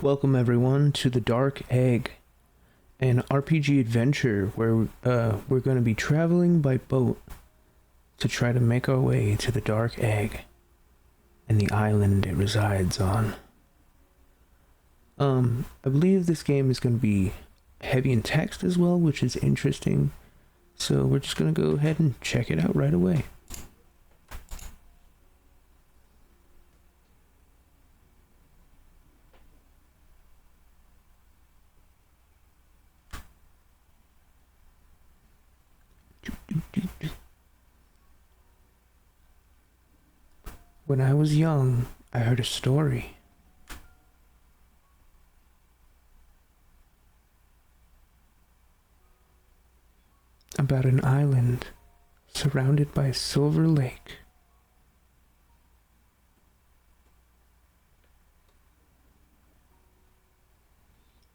Welcome everyone to the Dark Egg, an RPG adventure where we're going to be traveling by boat to try to make our way to the Dark Egg and the island it resides on. I believe this game is going to be heavy in text as well, which is interesting. So we're just going to go ahead and check it out right away. When I was young, I heard a story. About an island surrounded by a silver lake.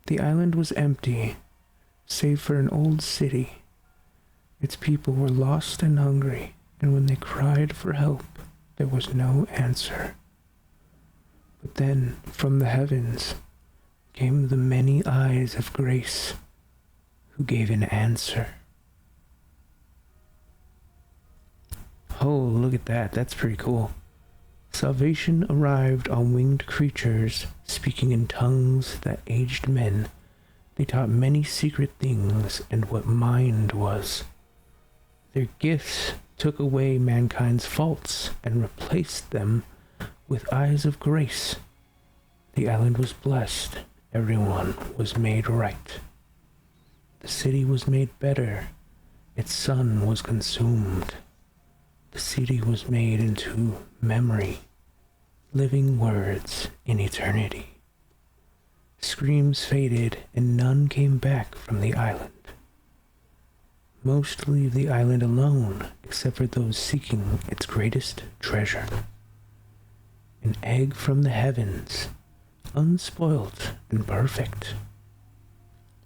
The island was empty, save for an old city. Its people were lost and hungry, and when they cried for help, there was no answer. But then, from the heavens, came the many eyes of grace, who gave an answer. Oh, look at that. That's pretty cool. Salvation arrived on winged creatures, speaking in tongues that aged men. They taught many secret things and what mind was. Their gifts took away mankind's faults and replaced them with eyes of grace. The island was blessed. Everyone was made right. The city was made better. Its sun was consumed. The city was made into memory, living words in eternity. Screams faded and none came back from the island. Most leave the island alone, except for those seeking its greatest treasure. An egg from the heavens, unspoilt and perfect,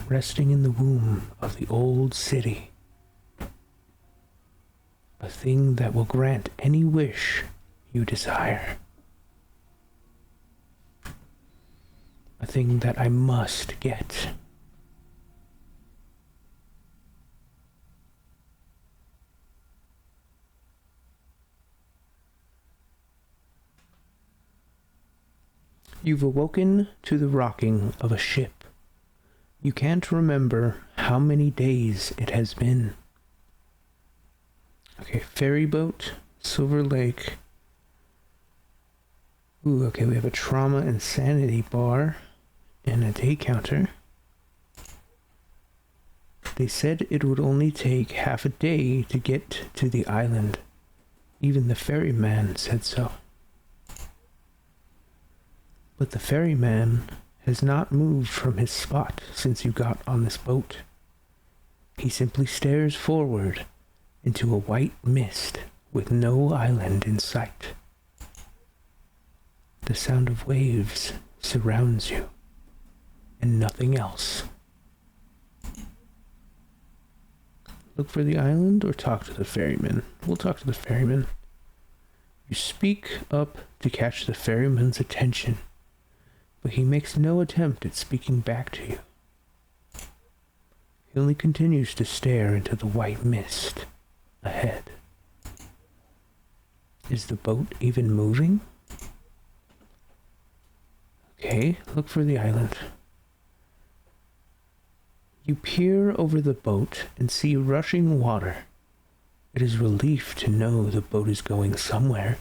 resting in the womb of the old city. A thing that will grant any wish you desire. A thing that I must get. You've awoken to the rocking of a ship. You can't remember how many days it has been. Okay, ferry boat, Silver Lake. Ooh, okay, we have a trauma and sanity bar and a day counter. They said it would only take half a day to get to the island. Even the ferryman said so. But the ferryman has not moved from his spot since you got on this boat. He simply stares forward into a white mist with no island in sight. The sound of waves surrounds you, and nothing else. Look for the island or talk to the ferryman? We'll talk to the ferryman. You speak up to catch the ferryman's attention, but he makes no attempt at speaking back to you. He only continues to stare into the white mist ahead. Is the boat even moving? Okay, look for the island. You peer over the boat and see rushing water. It is relief to know the boat is going somewhere.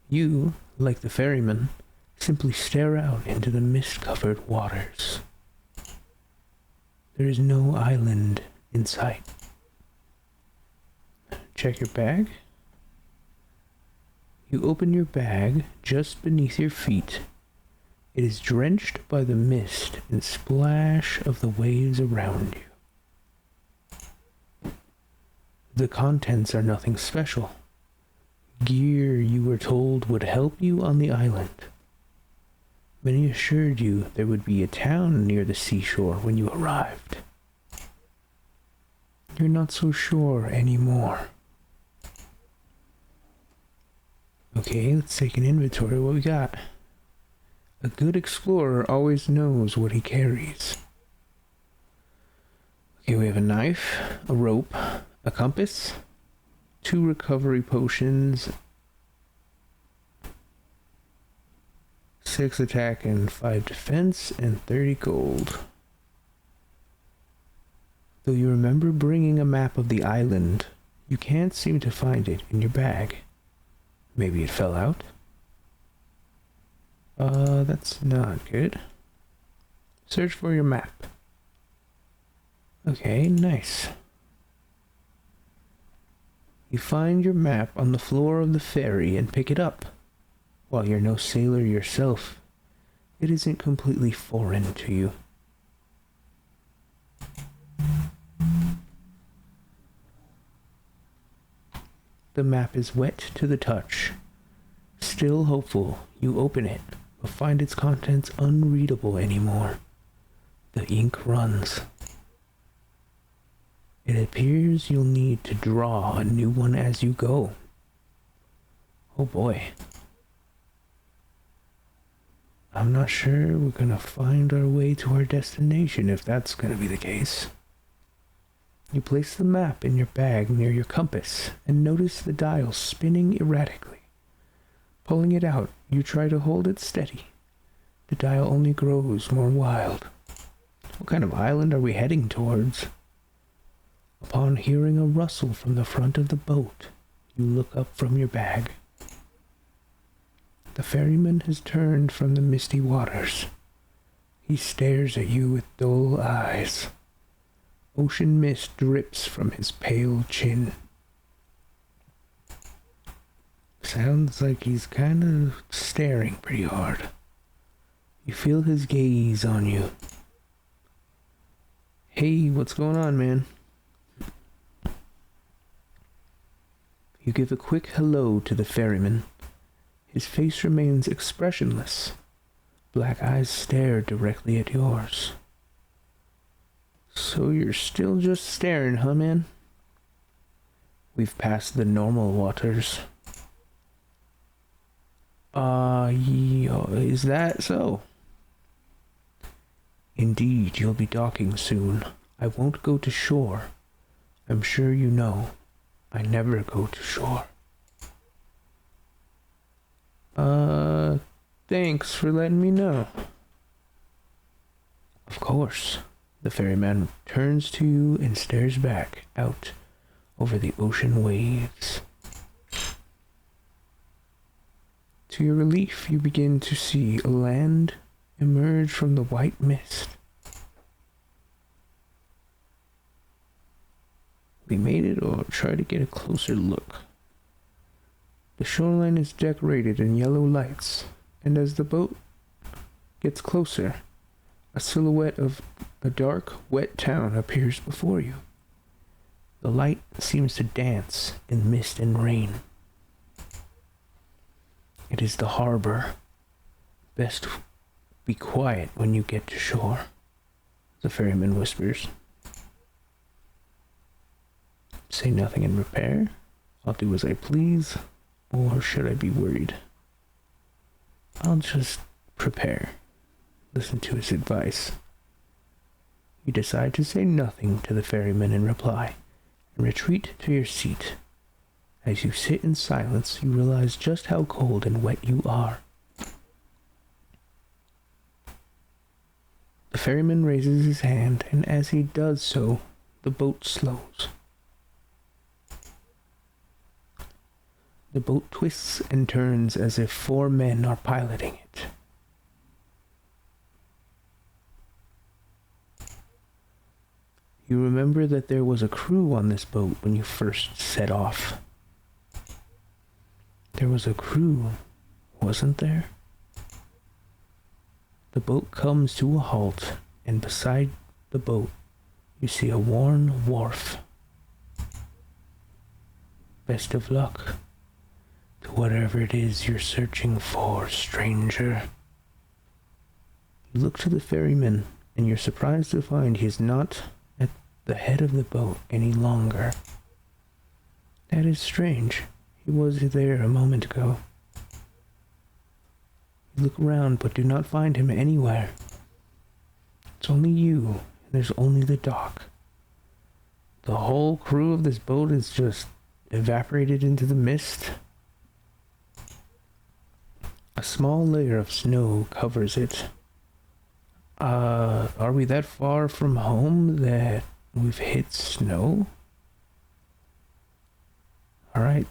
You, like the ferryman, simply stare out into the mist-covered waters. There is no island in sight. Check your bag. You open your bag just beneath your feet. It is drenched by the mist and splash of the waves around you. The contents are nothing special. Gear you were told would help you on the island. Many assured you there would be a town near the seashore when you arrived. You're not so sure anymore. Okay, let's take an inventory. What we got? A good explorer always knows what he carries. Okay, we have a knife, a rope, a compass, 2 recovery potions, 6 attack and 5 defense, and 30 gold. Though you remember bringing a map of the island, you can't seem to find it in your bag. Maybe it fell out? That's not good. Search for your map. Okay, nice. You find your map on the floor of the ferry and pick it up. While you're no sailor yourself, it isn't completely foreign to you. The map is wet to the touch. Still hopeful, you open it, but find its contents unreadable anymore. The ink runs. It appears you'll need to draw a new one as you go. Oh boy. I'm not sure we're gonna find our way to our destination if that's gonna be the case. You place the map in your bag near your compass and notice the dial spinning erratically. Pulling it out, you try to hold it steady. The dial only grows more wild. What kind of island are we heading towards? Upon hearing a rustle from the front of the boat, you look up from your bag. The ferryman has turned from the misty waters. He stares at you with dull eyes. Ocean mist drips from his pale chin. Sounds like he's kind of staring pretty hard. You feel his gaze on you. Hey, what's going on, man? You give a quick hello to the ferryman. His face remains expressionless. Black eyes stare directly at yours. So you're still just staring, huh, man? We've passed the normal waters. Is that so? Indeed, you'll be docking soon. I won't go to shore. I'm sure you know. I never go to shore. Thanks for letting me know. Of course. The ferryman turns to you and stares back out over the ocean waves. To your relief, you begin to see land emerge from the white mist. We made it, or try to get a closer look. The shoreline is decorated in yellow lights, and as the boat gets closer, a silhouette of a dark, wet town appears before you. The light seems to dance in mist and rain. It is the harbor. Best be quiet when you get to shore, the ferryman whispers. Say nothing and prepare. I'll do as I please, or should I be worried? I'll just prepare. Listen to his advice. You decide to say nothing to the ferryman in reply, and retreat to your seat. As you sit in silence, you realize just how cold and wet you are. The ferryman raises his hand, and as he does so, the boat slows. The boat twists and turns as if 4 men are piloting it. You remember that there was a crew on this boat when you first set off. There was a crew, wasn't there? The boat comes to a halt, and beside the boat, you see a worn wharf. Best of luck to whatever it is you're searching for, stranger. You look to the ferryman, and you're surprised to find he is not at the head of the boat any longer. That is strange. He was there a moment ago. You look around but do not find him anywhere. It's only you, and there's only the dock. The whole crew of this boat is just evaporated into the mist. A small layer of snow covers it. Are we that far from home that we've hit snow? Alright.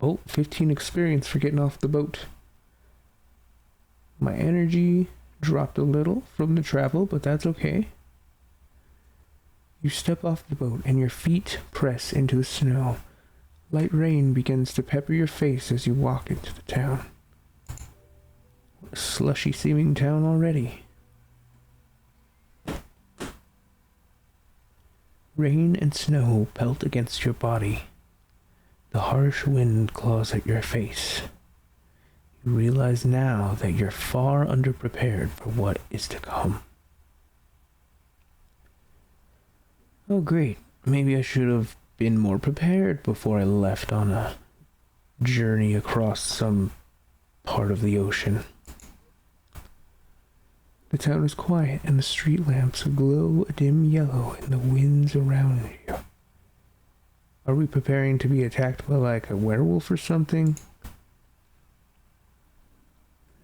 Oh, 15 experience for getting off the boat. My energy dropped a little from the travel, but that's okay. You step off the boat and your feet press into the snow. Light rain begins to pepper your face as you walk into the town. What a slushy seeming town already. Rain and snow pelt against your body. The harsh wind claws at your face. You realize now that you're far underprepared for what is to come. Oh great, maybe I should have been more prepared before I left on a journey across some part of the ocean. The town is quiet and the street lamps glow a dim yellow in the winds around you. Are we preparing to be attacked by like a werewolf or something?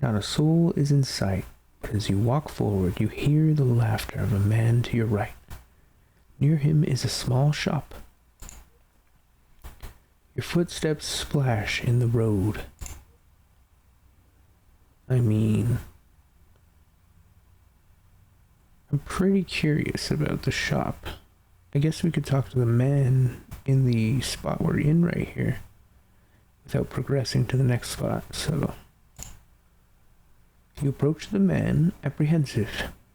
Not a soul is in sight, but as you walk forward, you hear the laughter of a man to your right. Near him is a small shop. Your footsteps splash in the road. I'm pretty curious about the shop. I guess we could talk to the man in the spot we're in right here without progressing to the next spot, so you approach the man, apprehensive.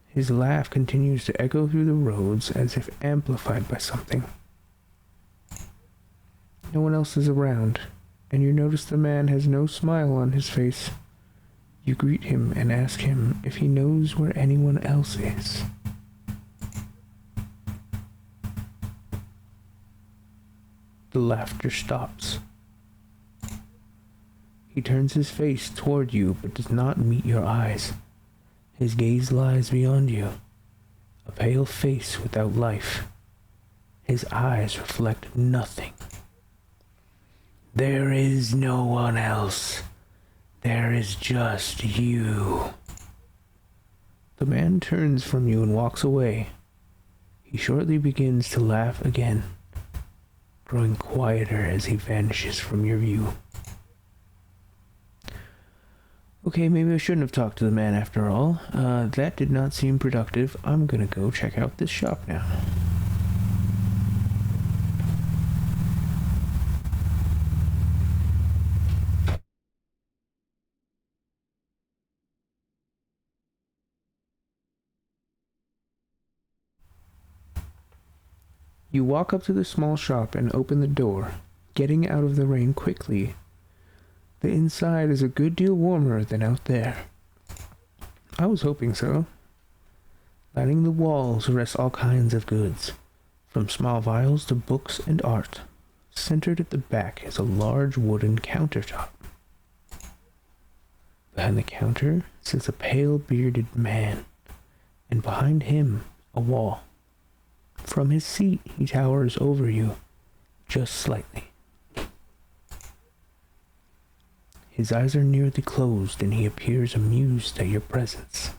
His laugh continues to echo through the roads as if amplified by something. No one else is around, and you notice the man has no smile on his face. You greet him and ask him if he knows where anyone else is. The laughter stops. He turns his face toward you but does not meet your eyes. His gaze lies beyond you, a pale face without life. His eyes reflect nothing. There is no one else. There is just you. The man turns from you and walks away. He shortly begins to laugh again, growing quieter as he vanishes from your view. Okay, maybe I shouldn't have talked to the man after all. That did not seem productive. I'm gonna go check out this shop now. You walk up to the small shop and open the door, getting out of the rain quickly. The inside is a good deal warmer than out there. I was hoping so. Lining the walls rest all kinds of goods, from small vials to books and art. Centered at the back is a large wooden countertop. Behind the counter sits a pale bearded man, and behind him a wall. From his seat he towers over you, just slightly. His eyes are nearly closed and he appears amused at your presence.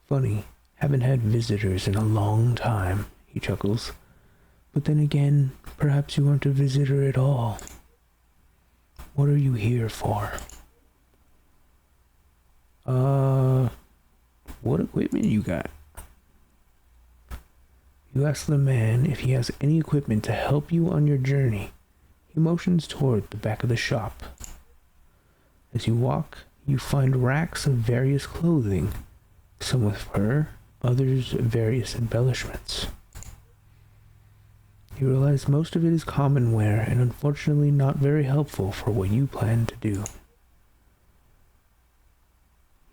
Funny, haven't had visitors in a long time, he chuckles. But then again, perhaps you aren't a visitor at all. What are you here for? What equipment you got? You ask the man if he has any equipment to help you on your journey. He motions toward the back of the shop. As you walk, you find racks of various clothing, some with fur, others various embellishments. You realize most of it is common wear and unfortunately not very helpful for what you plan to do.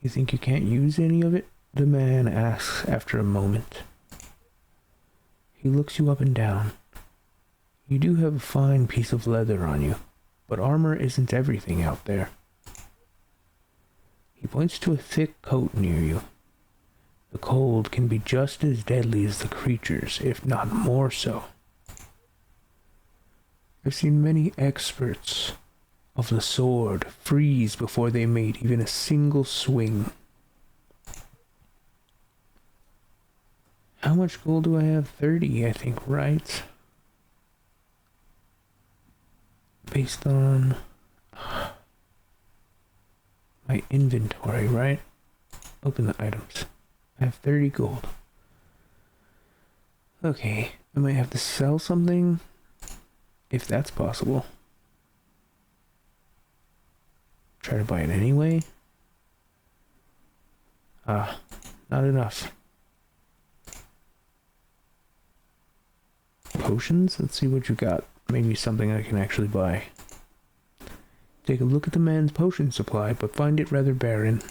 You think you can't use any of it? The man asks after a moment. He looks you up and down. You do have a fine piece of leather on you, but armor isn't everything out there. He points to a thick coat near you. The cold can be just as deadly as the creatures, if not more so. I've seen many experts of the sword freeze before they made even a single swing. How much gold do I have? 30, I think, right? Based on my inventory, right? Open the items. I have 30 gold. Okay, I might have to sell something, if that's possible. Try to buy it anyway. Not enough. Potions? Let's see what you got. Maybe something I can actually buy. Take a look at the man's potion supply, but find it rather barren.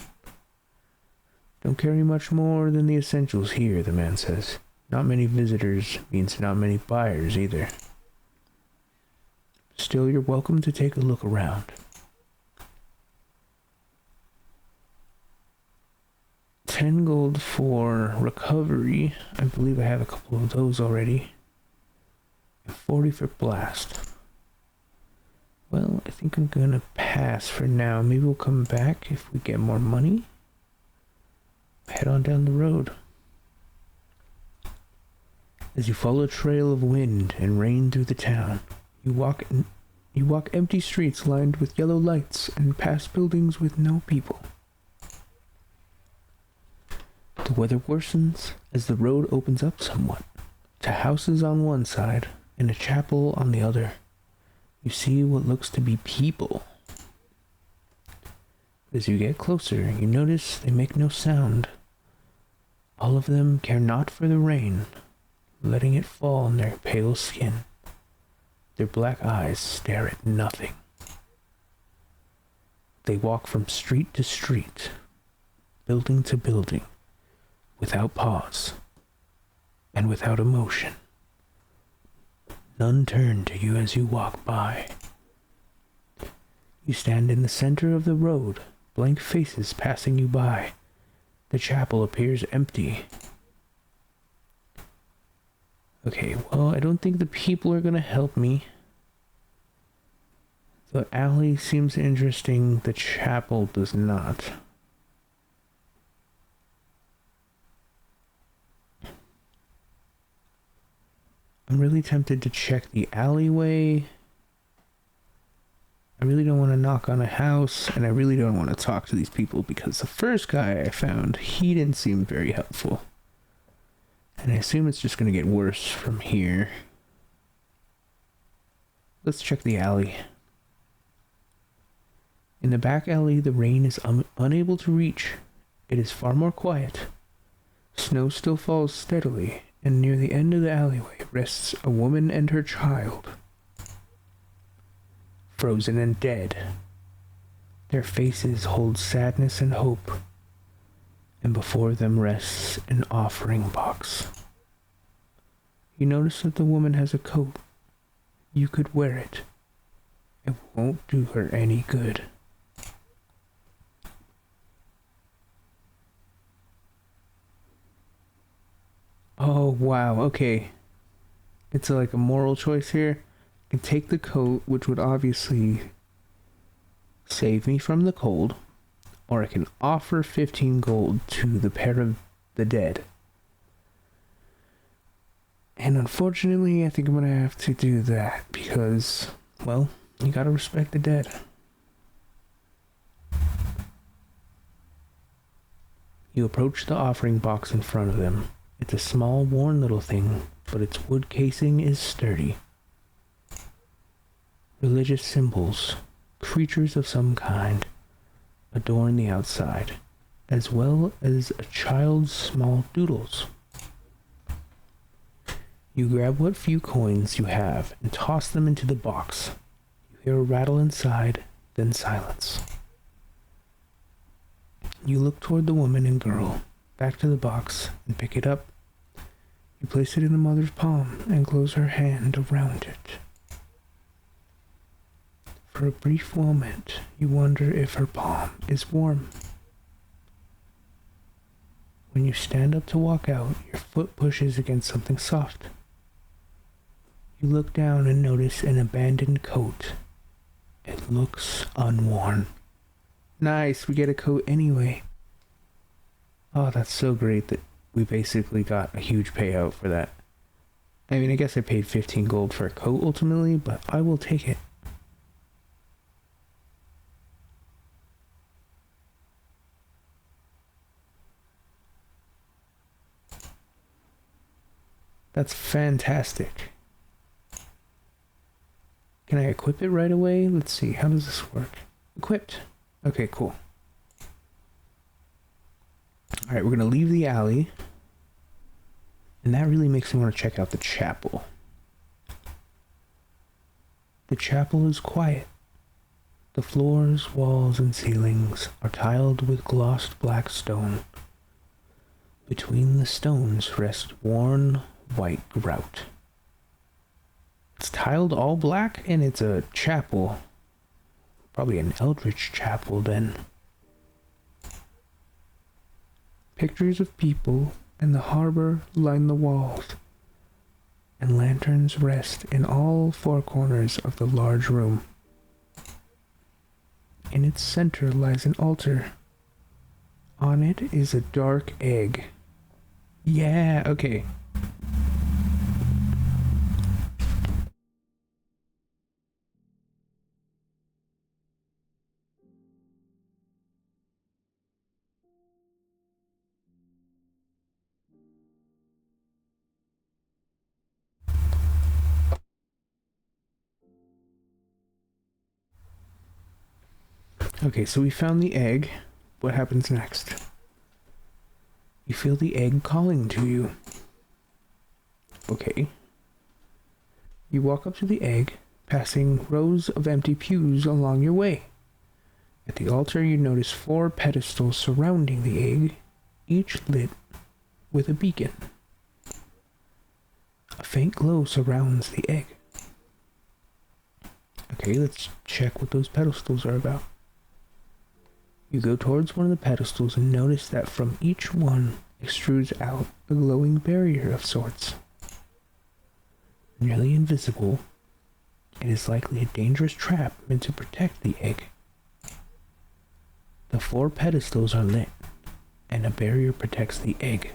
Don't carry much more than the essentials here, the man says. Not many visitors means not many buyers either. Still, you're welcome to take a look around. $10 gold for recovery. I believe I have a couple of those already. And 40 for blast. Well, I think I'm gonna pass for now. Maybe we'll come back if we get more money. Head on down the road. As you follow a trail of wind and rain through the town, you walk empty streets lined with yellow lights and past buildings with no people. The weather worsens as the road opens up somewhat, to houses on one side and a chapel on the other. You see what looks to be people. As you get closer, you notice they make no sound. All of them care not for the rain, letting it fall on their pale skin. Their black eyes stare at nothing. They walk from street to street, building to building, without pause and without emotion. None turn to you as you walk by. You stand in the center of the road, blank faces passing you by. The chapel appears empty. Okay, well, I don't think the people are gonna help me. The alley seems interesting, the chapel does not. I'm really tempted to check the alleyway. I really don't want to knock on a house, and I really don't want to talk to these people because the first guy I found, he didn't seem very helpful. And I assume it's just going to get worse from here. Let's check the alley. In the back alley, the rain is unable to reach. It is far more quiet. Snow still falls steadily, and near the end of the alleyway rests a woman and her child. Frozen and dead. Their faces hold sadness and hope, and before them rests an offering box. You notice that the woman has a coat. You could wear it. It won't do her any good. Oh, wow, okay. It's like a moral choice here. I can take the coat, which would obviously save me from the cold, or I can offer 15 gold to the pair of the dead. And unfortunately, I think I'm gonna have to do that because, well, you gotta respect the dead. You approach the offering box in front of them. It's a small, worn little thing, but its wood casing is sturdy. Religious symbols, creatures of some kind, adorn the outside, as well as a child's small doodles. You grab what few coins you have and toss them into the box. You hear a rattle inside, then silence. You look toward the woman and girl, back to the box, and pick it up. You place it in the mother's palm and close her hand around it. For a brief moment, you wonder if her palm is warm. When you stand up to walk out, your foot pushes against something soft. You look down and notice an abandoned coat. It looks unworn. Nice, we get a coat anyway. Oh, that's so great that we basically got a huge payout for that. I mean, I guess I paid 15 gold for a coat ultimately, but I will take it. That's fantastic. Can I equip it right away? Let's see, how does this work? Equipped. Okay, cool. Alright, we're gonna leave the alley. And that really makes me want to check out the chapel. The chapel is quiet. The floors, walls, and ceilings are tiled with glossed black stone. Between the stones rests worn white grout. It's tiled all black and it's a chapel. Probably an eldritch chapel then. Pictures of people and the harbor line the walls, and lanterns rest in all four corners of the large room. In its center lies an altar. On it is a dark egg. Yeah, okay. Okay, so we found the egg. What happens next? You feel the egg calling to you. Okay. You walk up to the egg, passing rows of empty pews along your way. At the altar, you notice 4 pedestals surrounding the egg, each lit with a beacon. A faint glow surrounds the egg. Okay, let's check what those pedestals are about. You go towards one of the pedestals and notice that from each one extrudes out a glowing barrier of sorts. Nearly invisible, it is likely a dangerous trap meant to protect the egg. The 4 pedestals are lit, and a barrier protects the egg.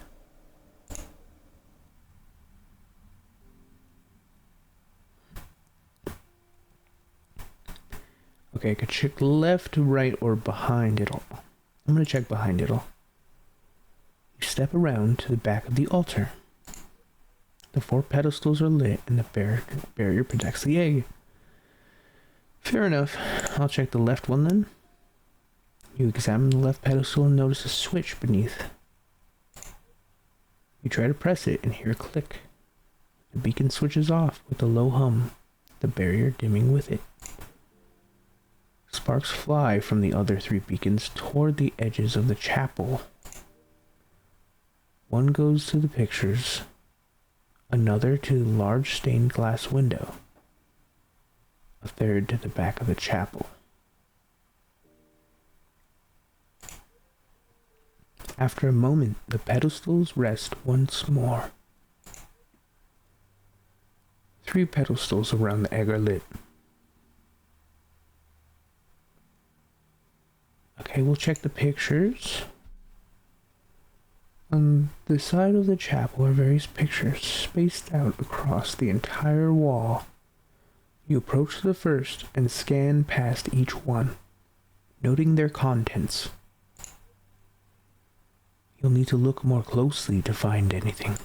Okay, I could check left, right, or behind it all. I'm going to check behind it all. You step around to the back of the altar. The 4 pedestals are lit and the barrier protects the egg. Fair enough. I'll check the left one then. You examine the left pedestal and notice a switch beneath. You try to press it and hear a click. The beacon switches off with a low hum, the barrier dimming with it. Sparks fly from the other 3 beacons toward the edges of the chapel. One goes to the pictures, another to the large stained glass window, a third to the back of the chapel. After a moment, the pedestals rest once more. 3 pedestals around the egg are lit. Okay, we'll check the pictures. On the side of the chapel are various pictures spaced out across the entire wall. You approach the first and scan past each one, noting their contents. You'll need to look more closely to find anything.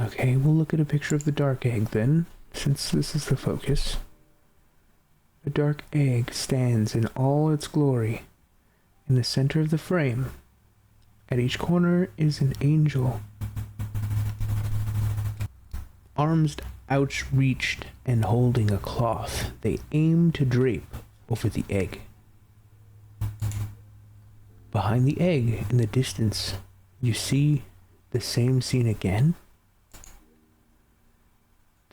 Okay, we'll look at a picture of the dark egg then, since this is the focus. The dark egg stands in all its glory in the center of the frame. At each corner is an angel, arms outreached and holding a cloth they aim to drape over the egg. Behind the egg, in the distance, you see the same scene again.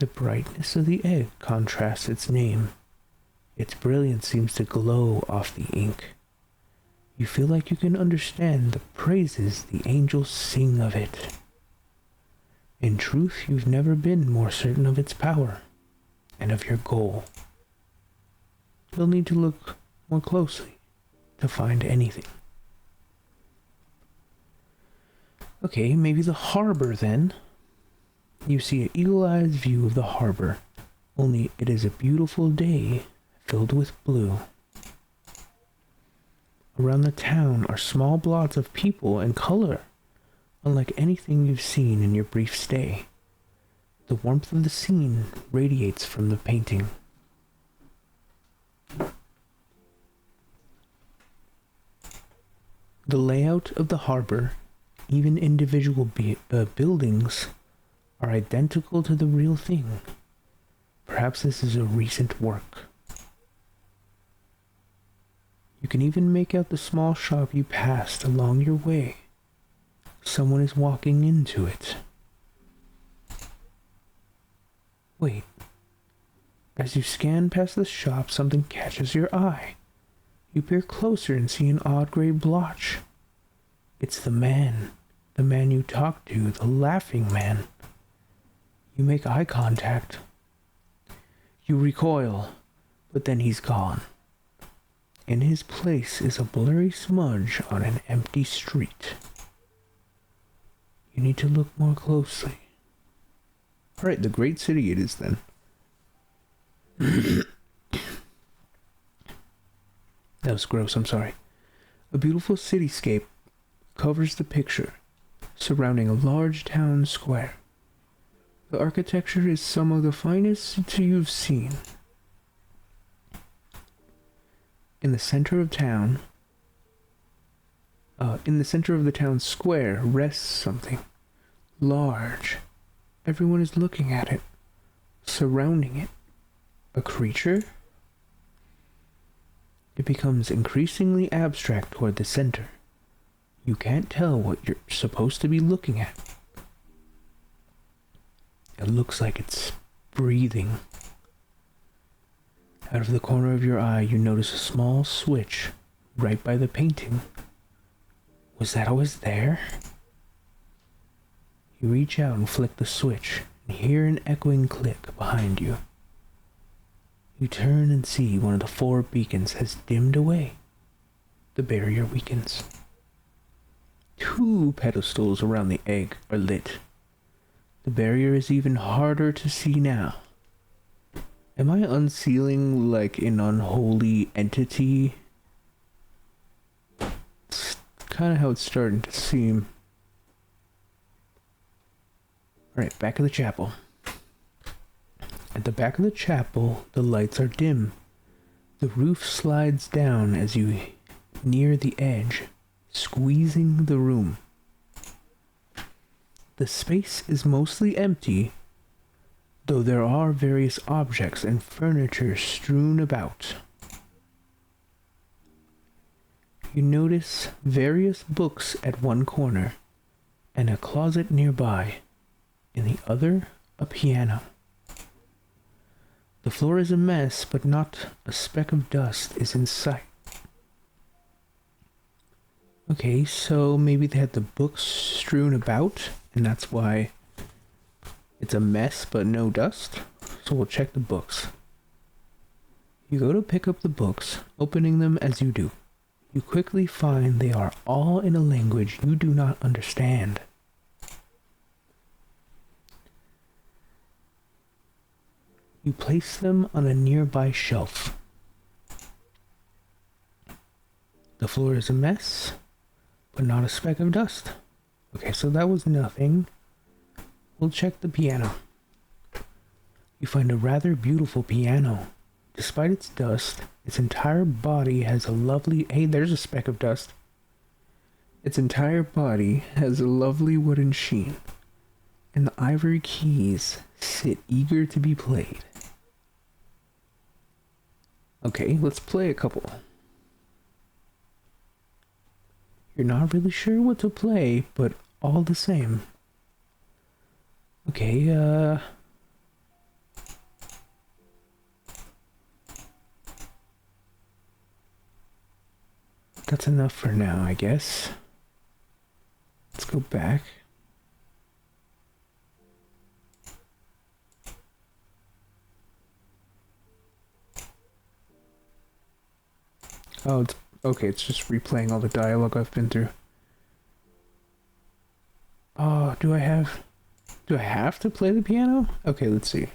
The brightness of the egg contrasts its name. Its brilliance seems to glow off the ink. You feel like you can understand the praises the angels sing of it. In truth, you've never been more certain of its power and of your goal. You'll need to look more closely to find anything. Okay, maybe the harbor then. You see an eagle-eyed view of the harbor, only it is a beautiful day filled with blue. Around the town are small blots of people and color, unlike anything you've seen in your brief stay. The warmth of the scene radiates from the painting. The layout of the harbor, even individual buildings, are identical to the real thing. Perhaps this is a recent work. You can even make out the small shop you passed along your way. Someone is walking into it. Wait. As you scan past the shop, something catches your eye. You peer closer and see an odd gray blotch. It's the man you talked to, the laughing man. You make eye contact. You recoil, but then he's gone. In his place is a blurry smudge on an empty street. You need to look more closely. Alright, the great city it is then. That was gross, I'm sorry. A beautiful cityscape covers the picture, surrounding a large town square. The architecture is some of the finest you've seen. In the center of the town square rests something large. Everyone is looking at it, surrounding it. A creature? It becomes increasingly abstract toward the center. You can't tell what you're supposed to be looking at. It looks like it's breathing. Out of the corner of your eye, you notice a small switch right by the painting. Was that always there? You reach out and flick the switch and hear an echoing click behind you. You turn and see one of the 4 beacons has dimmed away. The barrier weakens. 2 pedestals around the egg are lit. The barrier is even harder to see now. Am I unsealing like an unholy entity? It's kind of how it's starting to seem. Alright, back of the chapel. At the back of the chapel, the lights are dim. The roof slides down as you near the edge, squeezing the room. The space is mostly empty, though there are various objects and furniture strewn about. You notice various books at one corner, and a closet nearby. In the other, a piano. The floor is a mess, but not a speck of dust is in sight. Okay, so maybe they had the books strewn about, and that's why it's a mess but no dust. So we'll check the books. You go to pick up the books, opening them as you do. You quickly find they are all in a language you do not understand. You place them on a nearby shelf. The floor is a mess, but not a speck of dust. Okay, so that was nothing. We'll check the piano. You find a rather beautiful piano. Despite its dust, its entire body has a lovely... Hey, there's a speck of dust. Its entire body has a lovely wooden sheen, and the ivory keys sit eager to be played. Okay, let's play a couple. You're not really sure what to play, but all the same. Okay, That's enough for now, I guess. Let's go back. Oh, it's okay, it's just replaying all the dialogue I've been through. Oh, do I have to play the piano? Okay, let's see.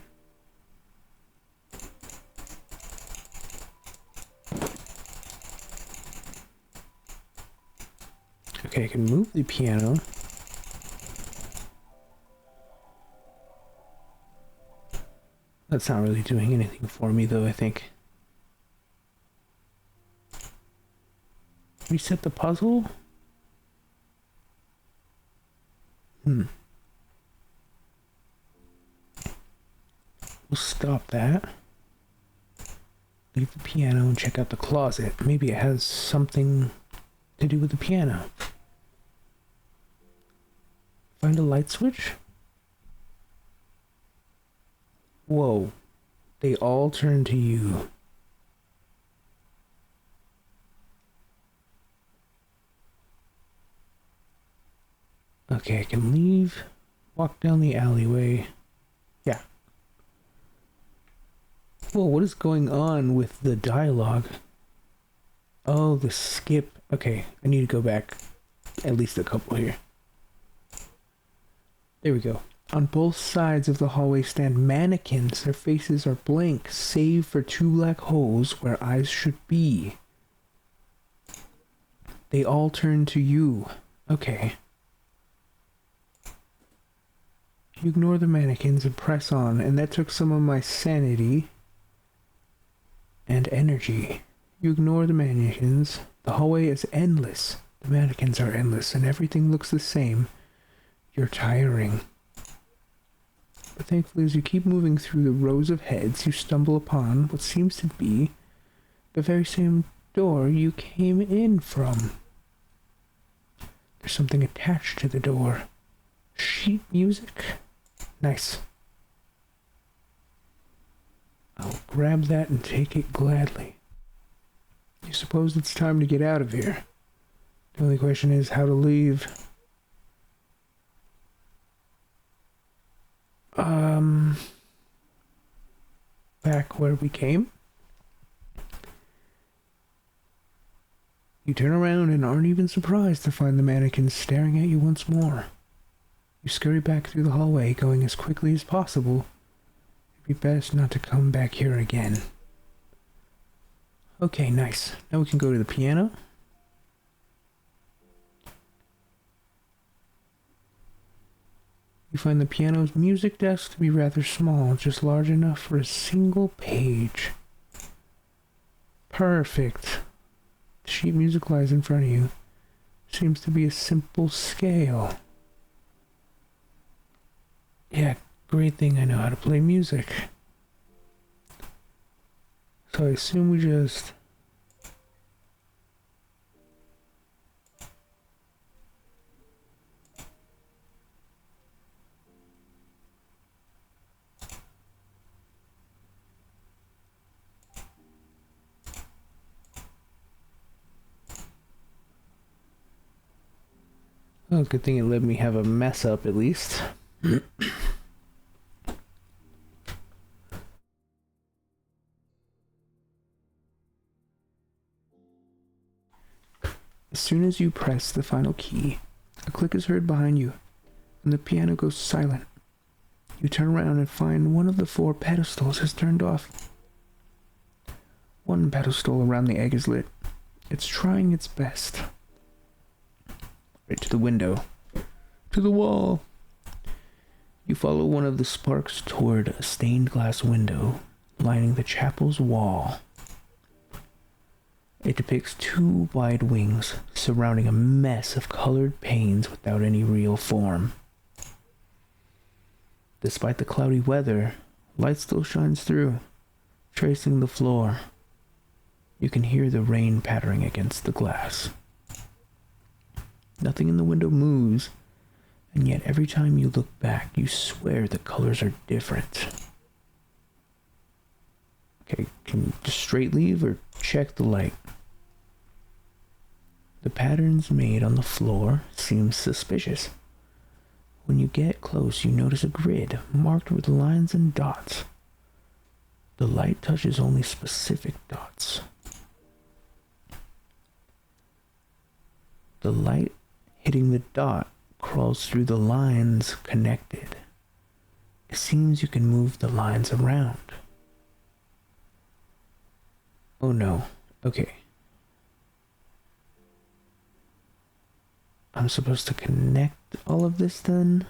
Okay, I can move the piano. That's not really doing anything for me though, I think. Reset the puzzle? We'll stop that. Leave the piano and check out the closet. Maybe it has something to do with the piano. Find a light switch? Whoa. They all turn to you. Okay, I can leave. Walk down the alleyway. Yeah. Whoa, what is going on with the dialogue? Oh, the skip. Okay, I need to go back at least a couple here. There we go. On both sides of the hallway stand mannequins. Their faces are blank, save for two black holes where eyes should be. They all turn to you. Okay. You ignore the mannequins and press on, and that took some of my sanity and energy. You ignore the mannequins. The hallway is endless. The mannequins are endless, and everything looks the same. You're tiring. But thankfully, as you keep moving through the rows of heads, you stumble upon what seems to be the very same door you came in from. There's something attached to the door. Sheet music? Nice. I'll grab that and take it gladly. You suppose it's time to get out of here. The only question is how to leave. Back where we came. You turn around and aren't even surprised to find the mannequins staring at you once more. You scurry back through the hallway, going as quickly as possible. It'd be best not to come back here again. Okay, nice. Now we can go to the piano. You find the piano's music desk to be rather small, just large enough for a single page. Perfect. The sheet music lies in front of you. Seems to be a simple scale. Yeah, great thing I know how to play music. So I assume we just... Oh, good thing it let me have a mess up at least. As soon as you press the final key, a click is heard behind you, and the piano goes silent. You turn around and find one of the 4 pedestals has turned off. One pedestal around the egg is lit. It's trying its best. Right to the window. To the wall. You follow one of the sparks toward a stained glass window lining the chapel's wall. It depicts 2 wide wings surrounding a mess of colored panes without any real form. Despite the cloudy weather, light still shines through, tracing the floor. You can hear the rain pattering against the glass. Nothing in the window moves, and yet every time you look back, you swear the colors are different. Okay, can you just straight leave or check the light? The patterns made on the floor seem suspicious. When you get close, you notice a grid marked with lines and dots. The light touches only specific dots. The light hitting the dot crawls through the lines connected. It seems you can move the lines around. Oh no, okay. I'm supposed to connect all of this then?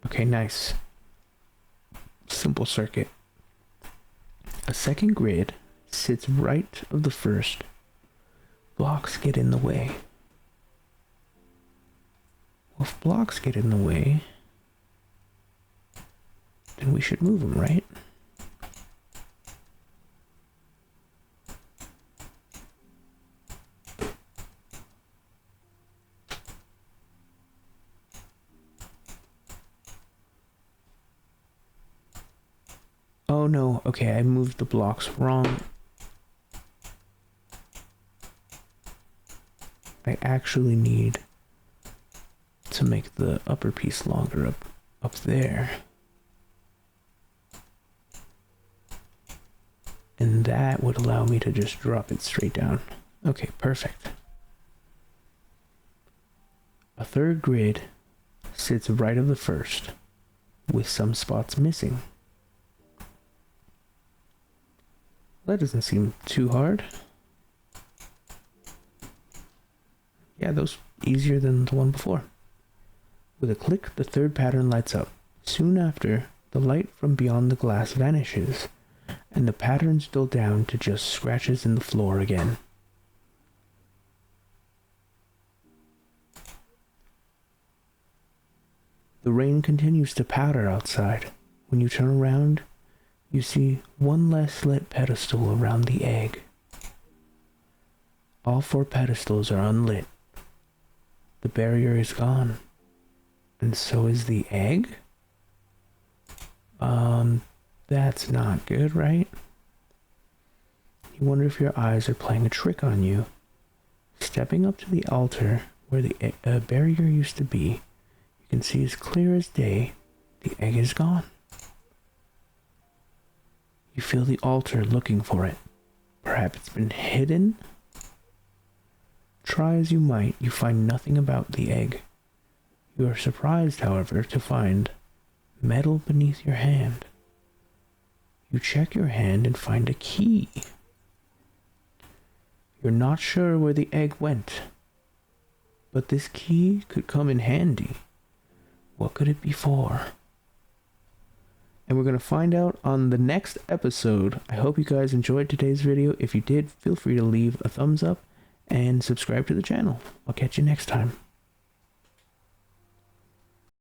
Okay, nice. Simple circuit. A second grid sits right of the first. Blocks get in the way. Well, if blocks get in the way, then we should move them, right? Oh no, okay, I moved the blocks wrong. I actually need to make the upper piece longer up there. And that would allow me to just drop it straight down. Okay, perfect. A third grid sits right of the first, with some spots missing. That doesn't seem too hard. Yeah, that was easier than the one before. With a click, the third pattern lights up. Soon after, the light from beyond the glass vanishes, and the pattern's dulled down to just scratches in the floor again. The rain continues to patter outside. When you turn around, you see one less lit pedestal around the egg. All 4 pedestals are unlit. The barrier is gone. And so is the egg? That's not good, right? You wonder if your eyes are playing a trick on you. Stepping up to the altar where the barrier used to be, you can see as clear as day, the egg is gone. You feel the altar looking for it. Perhaps it's been hidden? Try as you might, you find nothing about the egg. You are surprised, however, to find metal beneath your hand. You check your hand and find a key. You're not sure where the egg went, but this key could come in handy. What could it be for? And we're going to find out on the next episode. I hope you guys enjoyed today's video. If you did, feel free to leave a thumbs up and subscribe to the channel. I'll catch you next time.